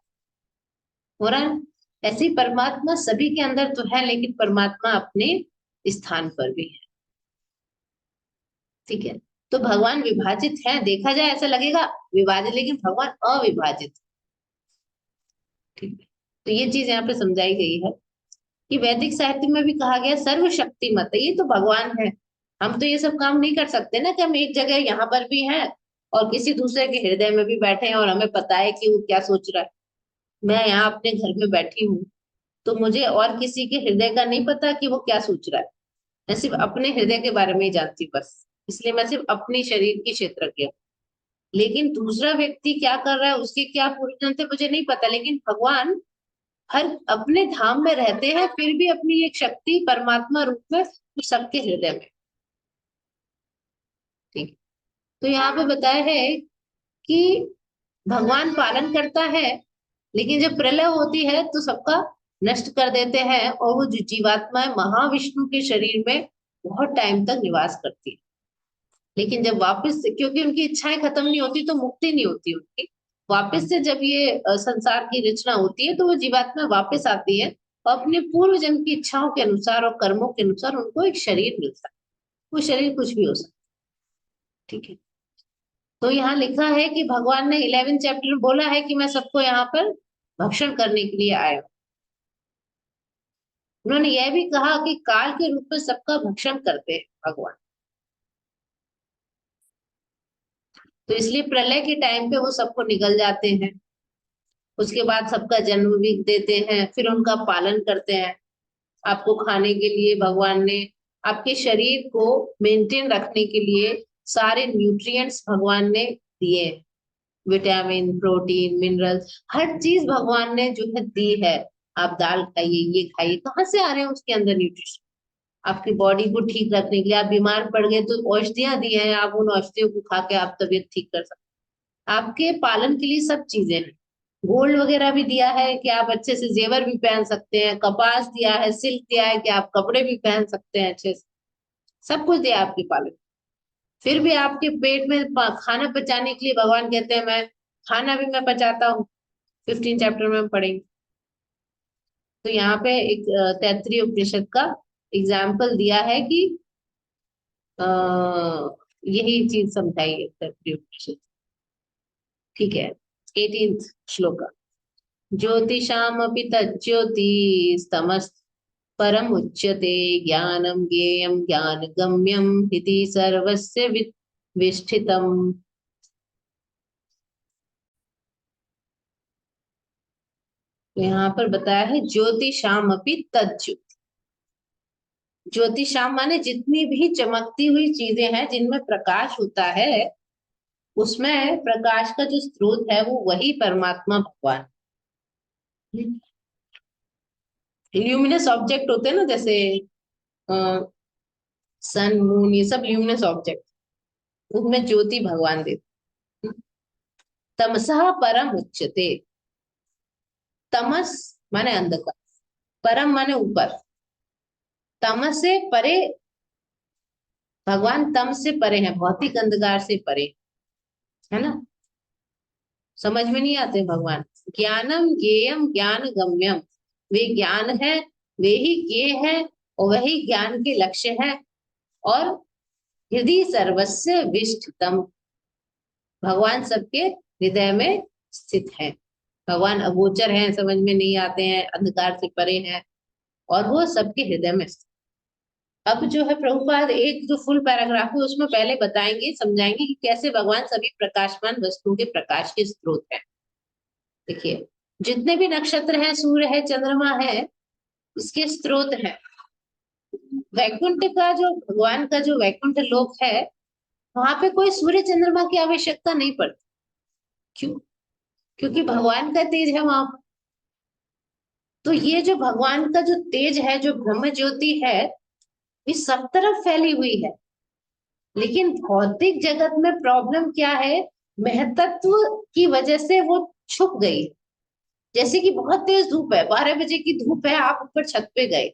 हो रहा है। ऐसे ही परमात्मा सभी के अंदर तो है, लेकिन परमात्मा अपने स्थान पर भी है, ठीक है। तो भगवान विभाजित है, देखा जाए ऐसा लगेगा विभाजित, लेकिन भगवान अविभाजित, ठीक है। तो ये चीज यहाँ पे समझाई गई है कि वैदिक साहित्य में भी कहा गया सर्वशक्तिमत है, ये तो भगवान है। हम तो ये सब काम नहीं कर सकते ना, कि हम एक जगह यहाँ पर भी हैं और किसी दूसरे के हृदय में भी बैठे हैं और हमें पता है कि वो क्या सोच रहा है। मैं यहाँ अपने घर में बैठी हूँ, तो मुझे और किसी के हृदय का नहीं पता कि वो क्या सोच रहा है। मैं सिर्फ अपने हृदय के बारे में ही जानती हूँ बस, इसलिए मैं सिर्फ अपनी शरीर की क्षेत्रज्ञ हूँ। लेकिन दूसरा व्यक्ति क्या कर रहा है, उसके क्या पूर्वजन्म थे, मुझे नहीं पता। लेकिन भगवान हर अपने धाम में रहते हैं, फिर भी अपनी एक शक्ति परमात्मा रूप में सबके हृदय में, ठीक है। तो यहाँ पे बताया है कि भगवान पालन करता है, लेकिन जब प्रलय होती है तो सबका नष्ट कर देते हैं, और वो जो जीवात्मा है महाविष्णु के शरीर में बहुत टाइम तक निवास करती है। लेकिन जब वापस, क्योंकि उनकी इच्छाएं खत्म नहीं होती, तो मुक्ति नहीं होती उनकी, वापस से जब ये संसार की रचना होती है, तो वो जीवात्मा वापस आती है और अपने पूर्व जन्म की इच्छाओं के अनुसार और कर्मों के अनुसार उनको एक शरीर मिलता है। वो शरीर कुछ भी हो सकता है, ठीक है। तो यहाँ लिखा है कि भगवान ने 11 चैप्टर में बोला है कि मैं सबको यहाँ पर भक्षण करने के लिए आया हूँ। उन्होंने यह भी कहा कि काल के रूप में सबका भक्षण करते हैं भगवान। तो इसलिए प्रलय के टाइम पे वो सबको निगल जाते हैं, उसके बाद सबका जन्म भी देते हैं, फिर उनका पालन करते हैं। आपको खाने के लिए भगवान ने, आपके शरीर को मेंटेन रखने के लिए सारे न्यूट्रिएंट्स भगवान ने दिए, विटामिन, प्रोटीन, मिनरल, हर चीज भगवान ने जो है दी है। आप दाल खाइए, ये खाइए, कहाँ से आ रहे हैं उसके अंदर न्यूट्रिशन? आपकी बॉडी को ठीक रखने के लिए। आप बीमार पड़ गए तो औषधियां दी हैं, आप उन औषधियों को खा के आप तबीयत ठीक कर सकते हैं। आपके पालन के लिए सब चीजें हैं। गोल्ड वगैरह भी दिया है कि आप अच्छे से जेवर भी पहन सकते हैं, कपास दिया है, सिल्क दिया है कि आप कपड़े भी पहन सकते हैं अच्छे से, सब कुछ दिया आपके पालन। फिर भी आपके पेट में खाना पचाने के लिए भगवान कहते हैं मैं खाना भी मैं पचाता हूँ। 15 चैप्टर में हम पढ़ेंगे। तो यहाँ पे एक तैत्तिरीय उपनिषद का एग्जाम्पल दिया है कि आ, यही चीज समझाई है तैत्तिरीय उपनिषद, ठीक है। 18th श्लोक, ज्योतिषामपि तज्ज्योतिस्तमस् परम उच्यते ज्ञानम ज्ञेयम ज्ञानगम्यम इति सर्वस्य विष्ठितम्। तो यहाँ पर बताया है ज्योतिषाम अपि तज्ज्योति। ज्योतिषाम माने जितनी भी चमकती हुई चीजें हैं जिनमें प्रकाश होता है, उसमें प्रकाश का जो स्रोत है वो वही परमात्मा भगवान। ल्यूमिनस ऑब्जेक्ट होते हैं ना, जैसे सन मून, ये सब ल्यूमिनस ऑब्जेक्ट, उनमें ज्योति भगवान देते। तमसः परम उच्यते, तमस माने अंधकार, परम माने ऊपर, तमस से परे, भगवान तम से परे हैं, भौतिक अंधकार से परे, है ना। समझ में नहीं आते भगवान। ज्ञानम ज्ञेयम ज्ञान गम्यम, वे ज्ञान है, वे ही ज्ञेय है, और वही ज्ञान के लक्ष्य है। और हृदय सर्वस्य विष्ठतम, भगवान सबके हृदय में स्थित है। भगवान अगोचर हैं, समझ में नहीं आते हैं, अंधकार से परे हैं, और वो सबके हृदय में स्थित। अब जो है प्रभुपाद एक जो फुल पैराग्राफ है उसमें पहले बताएंगे, समझाएंगे कि कैसे भगवान सभी प्रकाशमान वस्तुओं के प्रकाश के स्रोत है। देखिए, जितने भी नक्षत्र हैं, सूर्य है, चंद्रमा है, इसके स्रोत है। वैकुंठ का जो भगवान का जो वैकुंठ लोक है, वहां पे कोई सूर्य चंद्रमा की आवश्यकता नहीं पड़ती। क्यों? क्योंकि भगवान का तेज है वहां पर। तो ये जो भगवान का जो तेज है, जो ब्रह्म ज्योति है, ये सब तरफ फैली हुई है। लेकिन भौतिक जगत में प्रॉब्लम क्या है, महतत्व की वजह से वो छुप गई। जैसे कि बहुत तेज धूप है, 12 बजे की धूप है, आप ऊपर छत पे गए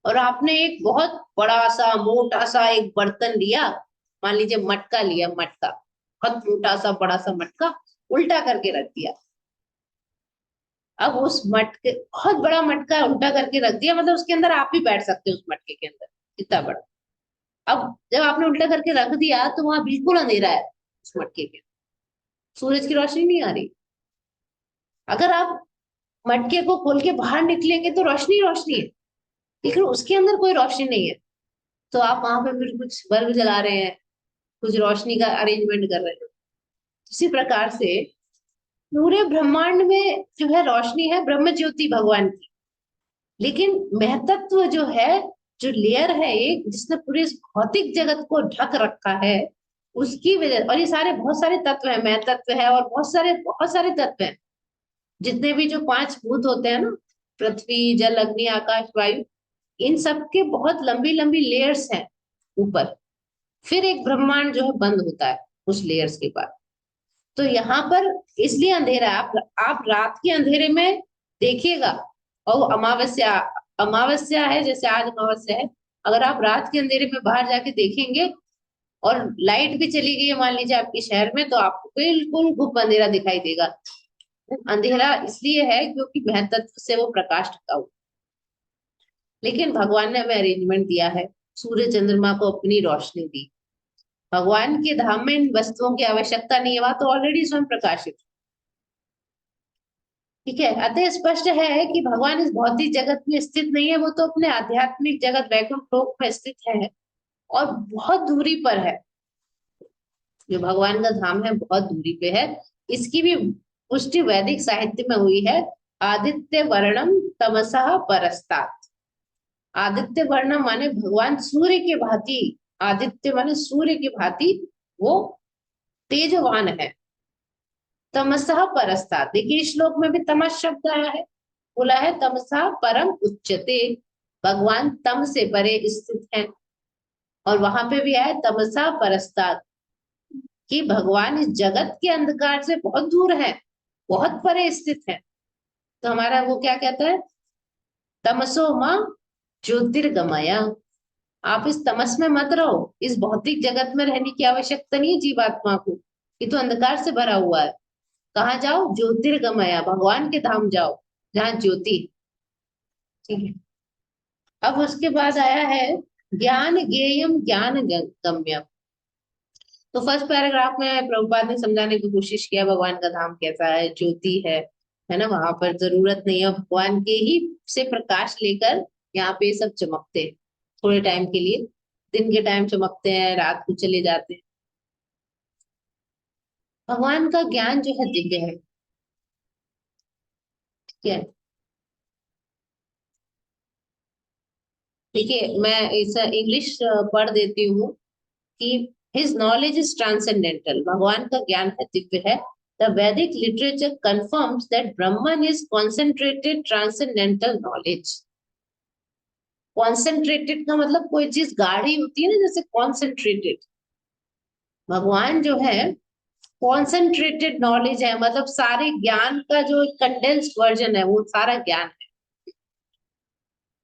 और आपने एक बहुत बड़ा सा मोटा सा एक बर्तन लिया, मान लीजिए मटका लिया, मटका बहुत मोटा सा बड़ा सा मटका उल्टा करके रख दिया। अब उस मटके, बहुत बड़ा मटका उल्टा करके रख दिया, मतलब उसके अंदर आप भी बैठ सकते हो, उस मटके के अंदर, इतना बड़ा। अब जब आपने उल्टा करके रख दिया तो वहां बिल्कुल अंधेरा है, उस मटके के, सूरज की रोशनी नहीं आ रही। अगर आप मटके को खोल के बाहर निकलेंगे तो रोशनी रोशनी है, लेकिन उसके अंदर कोई रोशनी नहीं है। तो आप वहां पे फिर कुछ बल्ब जला रहे हैं, कुछ रोशनी का अरेंजमेंट कर रहे हैं। इसी प्रकार से पूरे ब्रह्मांड में जो है रोशनी है, ब्रह्म ज्योति भगवान की। लेकिन महतत्व जो है, जो लेयर है एक, जिसने पूरे इस भौतिक जगत को ढक रखा है, उसकी वजह, और ये सारे बहुत सारे तत्व है, महतत्व है और बहुत सारे तत्व हैं। जितने भी जो 5 भूत होते हैं ना, पृथ्वी जल अग्नि आकाश वायु, इन सब के बहुत लंबी लंबी लेयर्स हैं ऊपर। फिर एक ब्रह्मांड जो है बंद होता है उस लेयर्स के बाद। तो यहाँ पर इसलिए अंधेरा है। आप रात के अंधेरे में देखिएगा, और अमावस्या, अमावस्या है, जैसे आज अमावस्या है, अगर आप रात के अंधेरे में बाहर जाके देखेंगे और लाइट भी चली गई है मान लीजिए आपके शहर में, तो आपको बिल्कुल गुप्त अंधेरा दिखाई देगा। अंधेरा इसलिए है क्योंकि महतत्व से वो प्रकाश ढका हुआ। लेकिन भगवान ने हमें अरेंजमेंट दिया है, सूर्य चंद्रमा को अपनी रोशनी दी। भगवान के धाम में इन वस्तुओं की आवश्यकता नहीं है, वहां तो ऑलरेडी स्वयं प्रकाशित। ठीक है, अतः स्पष्ट है कि भगवान इस भौतिक जगत में स्थित नहीं है, वो तो अपने आध्यात्मिक जगत वैकुंठ लोक में स्थित है, और बहुत दूरी पर है। जो भगवान का धाम है बहुत दूरी पे है। इसकी भी पुष्टि वैदिक साहित्य में हुई है। आदित्य वर्णम तमसः परस्तात्। आदित्य वर्ण माने भगवान सूर्य के भांति, आदित्य माने सूर्य की भांति वो तेजवान है। तमसः परस्तात्, देखिए श्लोक में भी तमस शब्द आया है, बोला है तमसा परम उच्चते, भगवान तम से परे स्थित है। और वहां पे भी आया तमसा परस्तात्, कि भगवान इस जगत के अंधकार से बहुत दूर है, बहुत परे स्थित है। तो हमारा वो क्या कहता है, तमसो माँ ज्योतिर्गमय, आप इस तमस में मत रहो, इस भौतिक जगत में रहने की आवश्यकता नहीं है जीवात्मा को, ये तो अंधकार से भरा हुआ है। कहाँ जाओ, ज्योतिर्गमय, भगवान के धाम जाओ जहाँ ज्योति। ठीक है, अब उसके बाद आया है ज्ञान ज्ञेयम ज्ञान गम्यम। तो फर्स्ट पैराग्राफ में प्रभुपाद ने समझाने की कोशिश किया भगवान का धाम कैसा है, ज्योति है ना, वहां पर जरूरत नहीं है, भगवान के ही से प्रकाश लेकर यहाँ पे सब चमकते हैं थोड़े टाइम के लिए। दिन के टाइम चमकते हैं, रात को चले जाते हैं। भगवान का ज्ञान जो है दिव्य है। ठीक है, देखिए मैं इस इंग्लिश पढ़ देती हूँ कि हिज नॉलेज इज ट्रांसेंडेंटल, भगवान का ज्ञान है, दिव्य है। द वैदिक literature confirms that Brahman is concentrated transcendental knowledge. Concentrated का मतलब कोई चीज गाढ़ी होती है ना, जैसे कॉन्सेंट्रेटेड, भगवान जो है कॉन्सेंट्रेटेड नॉलेज है, मतलब सारे ज्ञान का जो कंडेंस्ड वर्जन है वो सारा ज्ञान है।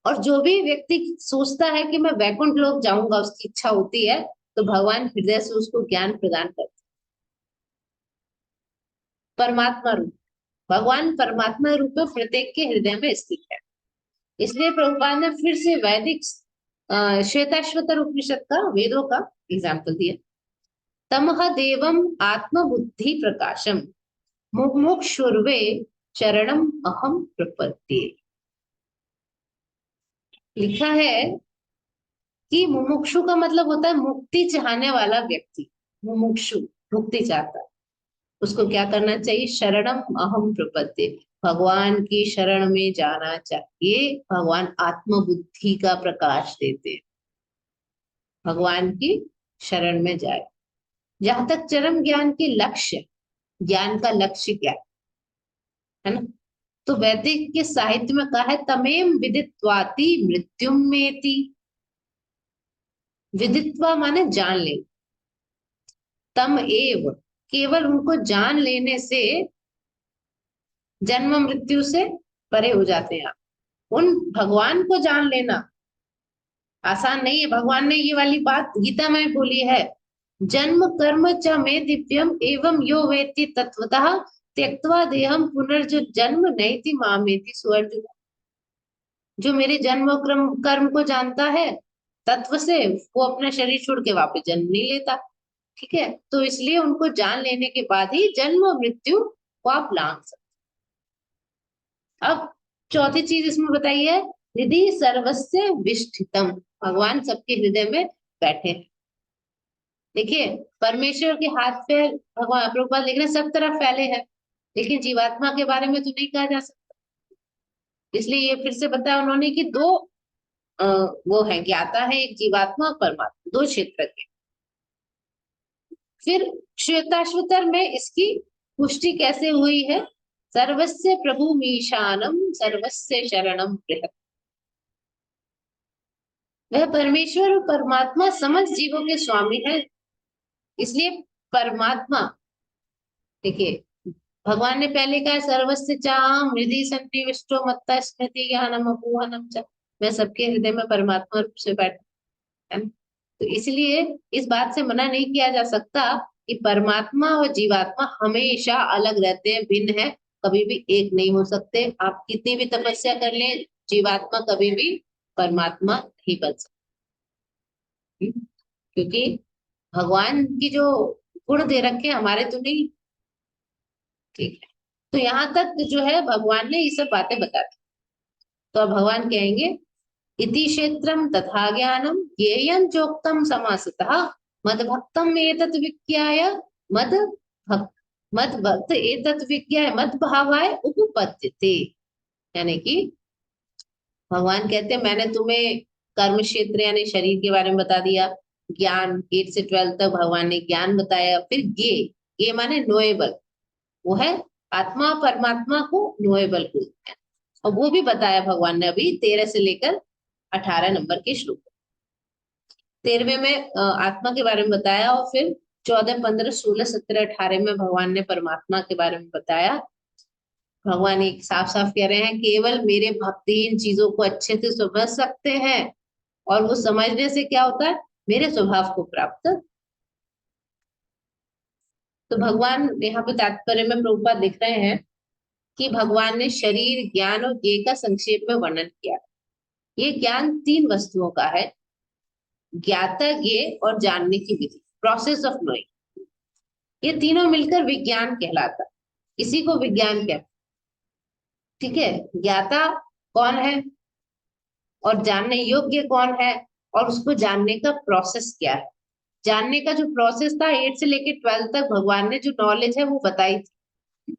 और जो भी व्यक्ति सोचता है कि मैं वैकुंठ लोक जाऊंगा, उसकी इच्छा होती है, तो भगवान हृदय से उसको ज्ञान प्रदान करते हैं। परमात्मा रूप, भगवान परमात्मा रूप में प्रत्येक के हृदय में स्थित है। इसलिए प्रभुपाद ने फिर से वैदिक श्वेताश्वतर उपनिषद का, वेदों का एग्जाम्पल दिया। तमह देवम आत्मबुद्धि प्रकाशम मुमुक्षुर्वे चरणम अहम प्रपद्ये। लिखा है कि मुमुक्षु का मतलब होता है मुक्ति चाहने वाला व्यक्ति। मुमुक्षु मुक्ति चाहता है, उसको क्या करना चाहिए? शरणम अहम प्रपद्ये, भगवान की शरण में जाना चाहिए। भगवान आत्मबुद्धि का प्रकाश देते हैं, भगवान की शरण में जाए। जहां तक चरम ज्ञान के लक्ष्य, ज्ञान का लक्ष्य क्या है ना, तो वैदिक के साहित्य में कहा है तमेम विदित्वाति मृत्युम मेति। विदित्वा माने जान ले, तम एव केवल उनको जान लेने से जन्म मृत्यु से परे हो जाते हैं आप। उन भगवान को जान लेना आसान नहीं है। भगवान ने ये वाली बात गीता में बोली है, जन्म कर्म च मे दिव्यम एवं यो वेत्ति तत्वतः त्यक्त्वा देहम पुनर्जन्म नैति मामेति सुअर्जुन। जो मेरे जन्म और कर्म को जानता है तत्व से, वो अपना शरीर छोड़ के वापस जन्म नहीं लेता। ठीक है, तो इसलिए उनको जान लेने के बाद ही जन्म और मृत्यु को आप लांग सकते। अब चौथी चीज इसमें बताई है, हृदय सर्वस्य विष्ठितम, भगवान सबके हृदय में बैठे हैं। देखिए, परमेश्वर के हाथ पे भगवान, प्रभुपाद लिख रहे हैं, सब तरफ फैले हैं, लेकिन जीवात्मा के बारे में तो नहीं कहा जा सकता। इसलिए ये फिर से बताया उन्होंने कि दो वो है, ज्ञाता है, एक जीवात्मा और परमात्मा, दो क्षेत्र के। फिर श्वेताश्वतर में इसकी पुष्टि कैसे हुई है? सर्वस्य प्रभु मीशानम सर्वस्य शरणम बृहत्। वह परमेश्वर और परमात्मा समस्त जीवों के स्वामी है। इसलिए परमात्मा, देखिए भगवान ने पहले कहा सर्वस्य चाहम हृदय सन्निविष्टो मत्ता स्मृति ज्ञानम अपोहनम च, मैं सबके हृदय में परमात्मा रूप से बैठा है। तो इसलिए इस बात से मना नहीं किया जा सकता कि परमात्मा और जीवात्मा हमेशा अलग रहते हैं, भिन्न है, कभी भी एक नहीं हो सकते। आप कितनी भी तपस्या कर लें, जीवात्मा कभी भी परमात्मा नहीं बन सकती, क्योंकि भगवान की जो गुण दे रखे हैं हमारे तो नहीं। ठीक है, तो यहाँ तक जो है भगवान ने ये सब बातें बता दी। तो अब भगवान कहेंगे इति क्षेत्रम तथा ज्ञानम ज्ञेयं चोक्तम समासतः मद्भक्तम एतत् विज्ञाय मद भक्त मद भक्त एतत् विज्ञाय मद भावाय उपपद्यते। यानी कि भगवान कहते हैं मैंने तुम्हें कर्म क्षेत्र यानी शरीर के बारे में बता दिया, ज्ञान 8 से 12 तक भगवान ने ज्ञान बताया। फिर गे माने नोएबल, वो है आत्मा परमात्मा को नोएबल बोलते हैं, और वो भी बताया भगवान ने अभी 13 से लेकर 18 नंबर के श्लोक। 13वें में आत्मा के बारे में बताया, और फिर 14, 15, 16, 17, 18 में भगवान ने परमात्मा के बारे में बताया। भगवान एक साफ साफ कह रहे हैं केवल मेरे भक्त इन चीजों को अच्छे से समझ सकते हैं, और वो समझने से क्या होता है? मेरे स्वभाव को प्राप्त। तो भगवान यहाँ पे तात्पर्य में प्रभुपाद लिख रहे हैं कि भगवान ने शरीर, ज्ञान और ज्ञेय का संक्षेप में वर्णन किया। ये ज्ञान 3 वस्तुओं का है, ज्ञाता, ज्ञेय और जानने की विधि, प्रोसेस ऑफ नोइंग। ये तीनों मिलकर विज्ञान कहलाता, इसी को विज्ञान कहते। ठीक है, ज्ञाता कौन है और जानने योग्य कौन है, और उसको जानने का प्रोसेस क्या है। जानने का जो प्रोसेस था 8 से लेकर 12 तक भगवान ने जो नॉलेज है वो बताई थी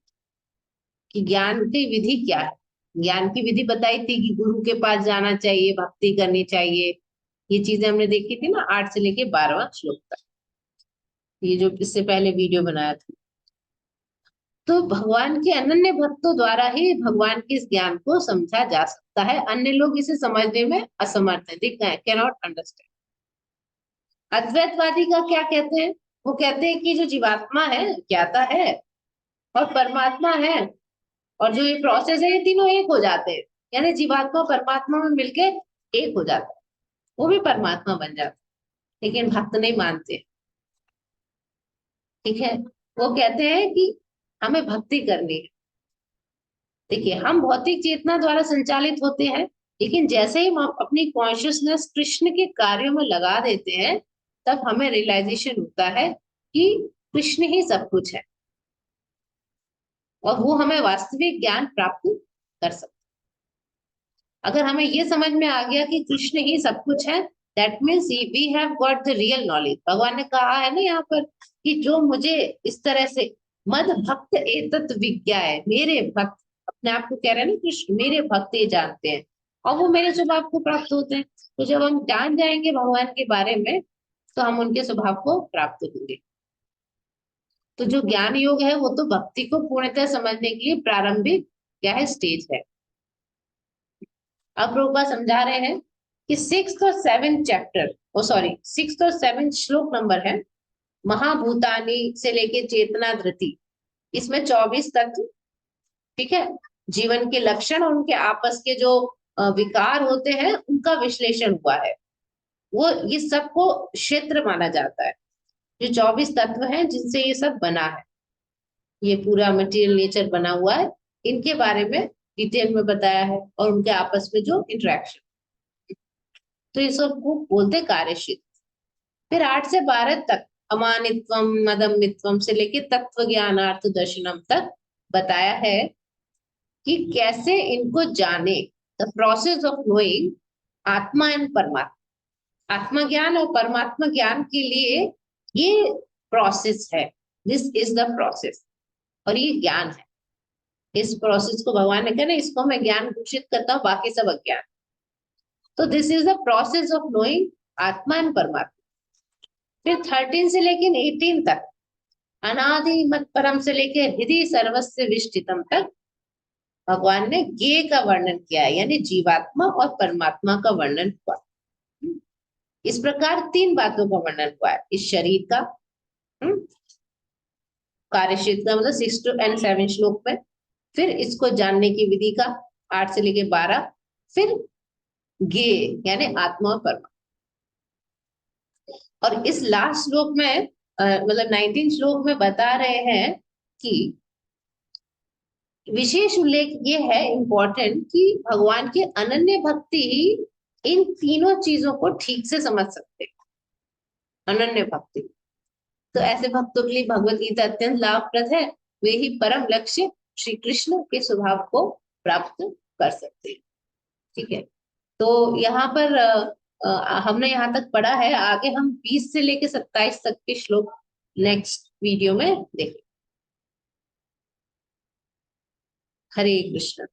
कि ज्ञान की विधि क्या है। ज्ञान की विधि बताई थी कि गुरु के पास जाना चाहिए, भक्ति करनी चाहिए, ये चीजें हमने देखी थी ना 8 से लेके 12वां श्लोक तक, ये जो इससे पहले वीडियो बनाया था। तो भगवान के अनन्य भक्तों द्वारा ही भगवान के इस ज्ञान को समझा जा सकता है, अन्य लोग इसे समझने में असमर्थ है, कैनॉट अंडरस्टैंड। अद्वैतवादी का क्या कहते हैं? वो कहते हैं कि जो जीवात्मा है ज्ञाता है और परमात्मा है, और जो ये प्रोसेस है ये तीनों एक हो जाते हैं, यानी जीवात्मा परमात्मा में मिलके एक हो जाता है, वो भी परमात्मा बन जाता है। लेकिन भक्त नहीं मानते, ठीक है। वो कहते हैं कि हमें भक्ति करनी है। देखिए, हम भौतिक चेतना द्वारा संचालित होते हैं, लेकिन जैसे ही हम अपनी कॉन्शियसनेस कृष्ण के कार्यों में लगा देते हैं, तब हमें रियलाइजेशन होता है कि कृष्ण ही सब कुछ है, और वो हमें वास्तविक ज्ञान प्राप्त कर सकते। अगर हमें ये समझ में आ गया कि कृष्ण ही सब कुछ है, that means we have got the real knowledge. भगवान ने कहा है ना यहाँ पर कि जो मुझे इस तरह से मद भक्त एतत् विज्ञाय, मेरे भक्त, अपने आप को कह रहे हैं ना कृष्ण, मेरे भक्त ये जानते हैं, और वो मेरे स्वभाव को प्राप्त होते हैं। तो जब हम जान जाएंगे भगवान के बारे में, तो हम उनके स्वभाव को प्राप्त होंगे। तो जो ज्ञान योग है वो तो भक्ति को पूर्णतः समझने के लिए प्रारंभिक क्या है, स्टेज है। अब प्रभुपाद समझा रहे हैं कि 6th और 7th चैप्टर, ओ सॉरी 6th और 7th श्लोक नंबर है महाभूतानी से लेके चेतना धृति, इसमें 24 तत्व, ठीक है, जीवन के लक्षण और उनके आपस के जो विकार होते हैं उनका विश्लेषण हुआ है। वो ये सबको क्षेत्र माना जाता है, जो 24 तत्व हैं जिनसे ये सब बना है, ये पूरा मटेरियल नेचर बना हुआ है, इनके बारे में डिटेल में बताया है, और उनके आपस में जो इंटरेक्शन, तो ये सब को बोलते कार्यशील। फिर 8 से 12 तक अमानित्वम मदमित्वम से लेके तत्व ज्ञानार्थ दर्शनम तक बताया है कि कैसे इनको जाने, द प्रोसेस ऑफ नोइंग आत्मा एंड परमात्मा। आत्मा ज्ञान और परमात्मा ज्ञान के लिए ये प्रोसेस है, दिस इज द प्रोसेस, और ये ज्ञान है। इस प्रोसेस को भगवान ने कहा ना, इसको मैं ज्ञान घोषित करता हूँ, बाकी सब अज्ञान। तो this is the process of knowing आत्मा एंड परमात्मा। फिर 13 से लेकिन 18 तक अनादि मत परम से लेकर हृदय सर्वस्व विष्टितम तक भगवान ने ज्ञेय का वर्णन किया है, यानी जीवात्मा और परमात्मा का वर्णन हुआ। इस प्रकार 3 बातों का वर्णन हुआ है, इस शरीर का, कार्य क्षेत्र का, मतलब 6 and 7 श्लोक में, फिर इसको जानने की विधि का 8 से लेकर 12, फिर ज्ञेय यानी आत्मा और परमात्मा। और इस लास्ट श्लोक में मतलब 19 श्लोक में बता रहे हैं कि विशेष उल्लेख ये है इम्पोर्टेंट कि भगवान की अनन्य भक्ति ही इन तीनों चीजों को ठीक से समझ सकते हैं। अनन्य भक्ति, तो ऐसे भक्तों के लिए भगवत गीता अत्यंत लाभप्रद है। वे ही परम लक्ष्य श्री कृष्ण के स्वभाव को प्राप्त कर सकते हैं। ठीक है, तो यहाँ पर हमने यहाँ तक पढ़ा है, आगे हम 20 से लेकर 27 तक के श्लोक नेक्स्ट वीडियो में देखेंगे। हरे कृष्ण।